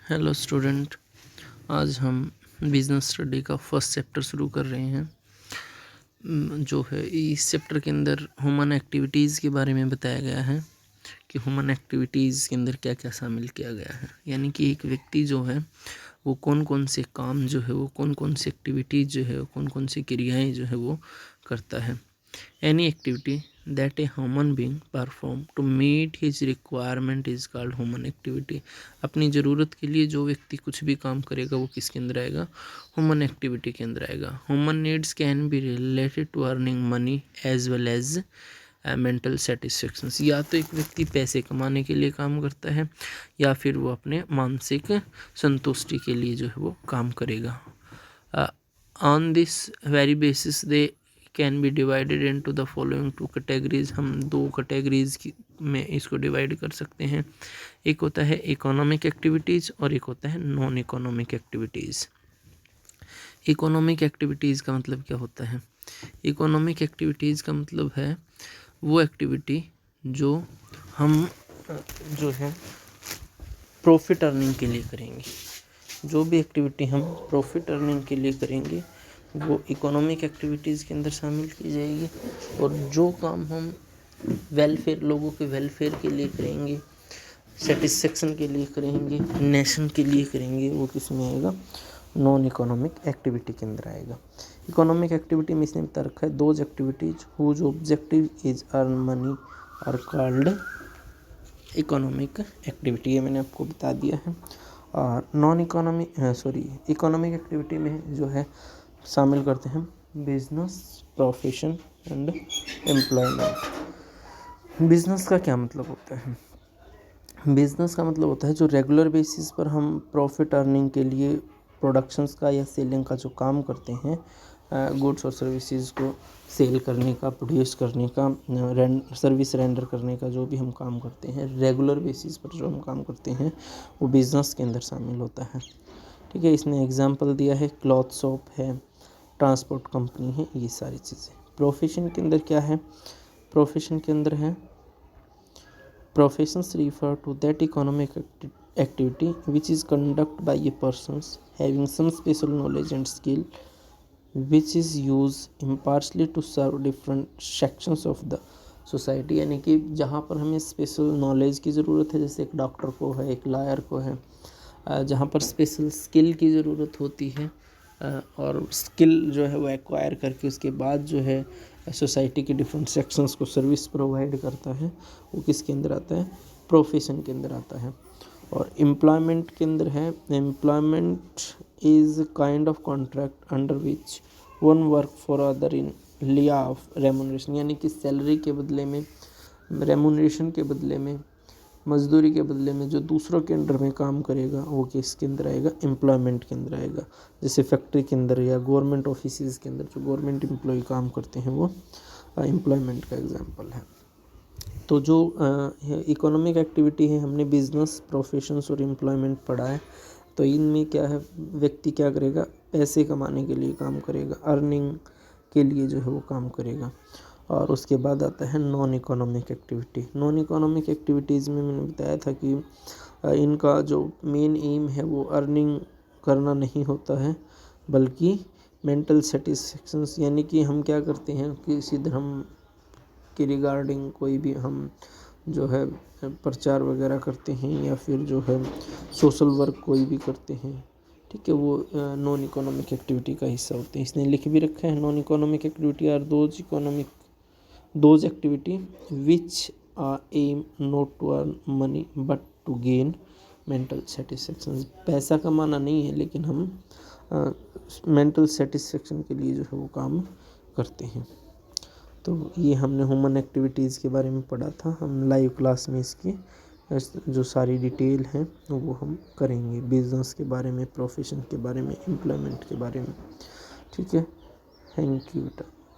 Hello student, आज हम business study का फर्स्ट चैप्टर शुरू कर रहे हैं। जो है इस चैप्टर के अंदर ह्यूमन एक्टिविटीज़ के बारे में बताया गया है कि ह्यूमन एक्टिविटीज़ के अंदर क्या क्या शामिल किया गया है। यानी कि एक व्यक्ति जो है वो कौन कौन से काम जो है वो कौन कौन सी एक्टिविटीज़ जो है कौन कौन सी क्रियाएं जो है वो करता है। Any activity that a human being perform to meet his requirement is called human activity. अपनी ज़रूरत के लिए जो व्यक्ति कुछ भी काम करेगा वो किसके अंदर आएगा? ह्यूमन एक्टिविटी के अंदर आएगा। Human needs can be related to earning money as well as mental satisfactions. या तो एक व्यक्ति पैसे कमाने के लिए काम करता है या फिर वो अपने मानसिक संतुष्टि के लिए जो है वो काम करेगा। On this very basis they can be divided into the following two categories. हम दो कैटेगरीज में इसको डिवाइड कर सकते हैं। एक होता है इकोनॉमिक एक्टिविटीज़ और एक होता है non economic activities. Economic activities का मतलब क्या होता है? इकोनॉमिक एक्टिविटीज़ का मतलब है वो एक्टिविटी जो हम जो है प्रॉफिट अर्निंग के लिए करेंगे। जो भी एक्टिविटी हम प्रॉफिट अर्निंग के लिए करेंगे वो इकोनॉमिक एक्टिविटीज़ के अंदर शामिल की जाएगी। और जो काम हम वेलफेयर, लोगों के वेलफेयर के लिए करेंगे, सेटिस्फेक्शन के लिए करेंगे, नेशन के लिए करेंगे, वो किस में आएगा? नॉन इकोनॉमिक एक्टिविटी के अंदर आएगा। इकोनॉमिक एक्टिविटी में इसने बता रखा है those activities whose objective is earn money are called economic activity. ये मैंने आपको बता दिया है। और इकोनॉमिक एक्टिविटी में जो है शामिल करते हैं business, profession and employment. Business का क्या मतलब होता है? बिजनेस का मतलब होता है जो रेगुलर बेसिस पर हम प्रॉफिट अर्निंग के लिए प्रोडक्शंस का या सेलिंग का जो काम करते हैं, गुड्स और सर्विसेज को सेल करने का, प्रोड्यूस करने का, सर्विस रेंडर करने का, जो भी हम काम करते हैं रेगुलर बेसिस पर जो हम काम करते हैं वो बिज़नेस के अंदर शामिल होता है। ठीक है, इसने एग्जांपल दिया है, क्लॉथ शॉप है, ट्रांसपोर्ट कंपनी है, ये सारी चीज़ें। प्रोफेशन के अंदर क्या है? प्रोफेशन के अंदर है professions refer to that economic activity which is conducted by a persons having some special knowledge and skill which is used impartially to serve different sections of the society। यानी कि जहाँ पर हमें स्पेशल नॉलेज की ज़रूरत है, जैसे एक डॉक्टर को है, एक लॉयर को है, जहाँ पर स्पेशल स्किल की ज़रूरत होती है और स्किल जो है वो एक्वायर करके उसके बाद जो है सोसाइटी के डिफरेंट सेक्शंस को सर्विस प्रोवाइड करता है, वो किसके अंदर आता है? प्रोफेशन के अंदर आता है। और एम्प्लॉयमेंट के अंदर है, employment is kind of contract under which one work for other in लिया ऑफ रेमुनरेशन। यानी कि सैलरी के बदले में, रेमुनरेशन के बदले में, मजदूरी के बदले में जो दूसरों के अंडर में काम करेगा वो किसके अंदर आएगा? एम्प्लॉयमेंट के अंदर आएगा। जैसे फैक्ट्री के अंदर या गवर्नमेंट ऑफिसेज के अंदर जो गवर्नमेंट एम्प्लॉय काम करते हैं वो एम्प्लॉयमेंट का एग्जांपल है। तो जो इकोनॉमिक एक्टिविटी है, हमने बिजनेस, प्रोफेशंस और एम्प्लॉयमेंट पढ़ा है। तो इनमें क्या है, व्यक्ति क्या करेगा? पैसे कमाने के लिए काम करेगा, अर्निंग के लिए जो है वो काम करेगा। और उसके बाद आता है non economic activity. Non economic activities में मैंने बताया था कि इनका जो मेन एम है वो अर्निंग करना नहीं होता है, बल्कि मेंटल सेटिस्फेक्शंस। यानी कि हम क्या करते हैं, किसी धर्म के रिगार्डिंग कोई भी हम जो है प्रचार वगैरह करते हैं या फिर जो है सोशल वर्क कोई भी करते हैं, ठीक है, वो नॉन इकोनॉमिक एक्टिविटी का हिस्सा होते हैं। इसने लिख भी रखा है, non economic activity are those activity which aim not to earn money but to gain mental satisfaction. पैसा कमाना नहीं है, लेकिन हम मेंटल सेटिस्फेक्शन के लिए जो है वो काम करते हैं। तो ये हमने ह्यूमन एक्टिविटीज़ के बारे में पढ़ा था। हम लाइव क्लास में इसकी जो सारी डिटेल हैं वो हम करेंगे, बिजनेस के बारे में, प्रोफेशन के बारे में, एम्प्लॉयमेंट के बारे में। ठीक है, थैंक यू बेटा।